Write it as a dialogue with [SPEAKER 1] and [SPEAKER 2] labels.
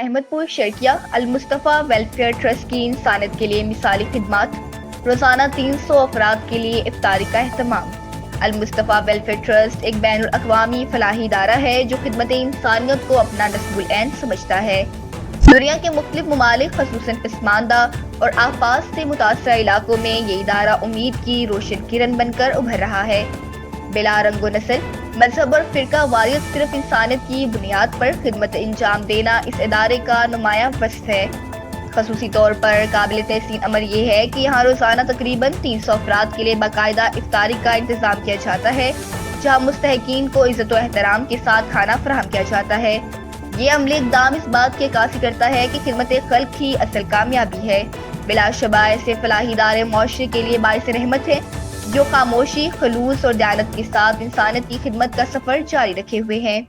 [SPEAKER 1] احمد پور شرکیہ المصطفیٰ welfare trust کی انسانیت کے لیے مثالی خدمات، روزانہ 300 افراد کے لیے افطاری کا اہتمام۔ المصطفیٰ ویلفیئر ٹرسٹ ایک بین الاقوامی فلاحی ادارہ ہے جو خدمت انسانیت کو اپنا نصب العین سمجھتا ہے۔ دنیا کے مختلف ممالک خصوصاً پسماندہ اور آفات سے متاثرہ علاقوں میں یہ ادارہ امید کی روشن کرن بن کر ابھر رہا ہے۔ بلا رنگ و نسل، مذہب اور فرقہ واریت، صرف انسانیت کی بنیاد پر خدمت انجام دینا اس ادارے کا نمایاں وصف ہے۔ خصوصی طور پر قابل تحسین امر یہ ہے کہ یہاں روزانہ تقریباً 300 افراد کے لیے باقاعدہ افطاری کا انتظام کیا جاتا ہے، جہاں مستحقین کو عزت و احترام کے ساتھ کھانا فراہم کیا جاتا ہے۔ یہ عملی اقدام اس بات کی عکاسی کرتا ہے کہ خدمت خلق ہی اصل کامیابی ہے۔ بلا شبہ ایسے فلاحی ادارے معاشرے کے لیے باعث رحمت ہیں، جو خاموشی، خلوص اور دیانت کے ساتھ انسانیت کی خدمت کا سفر جاری رکھے ہوئے ہیں۔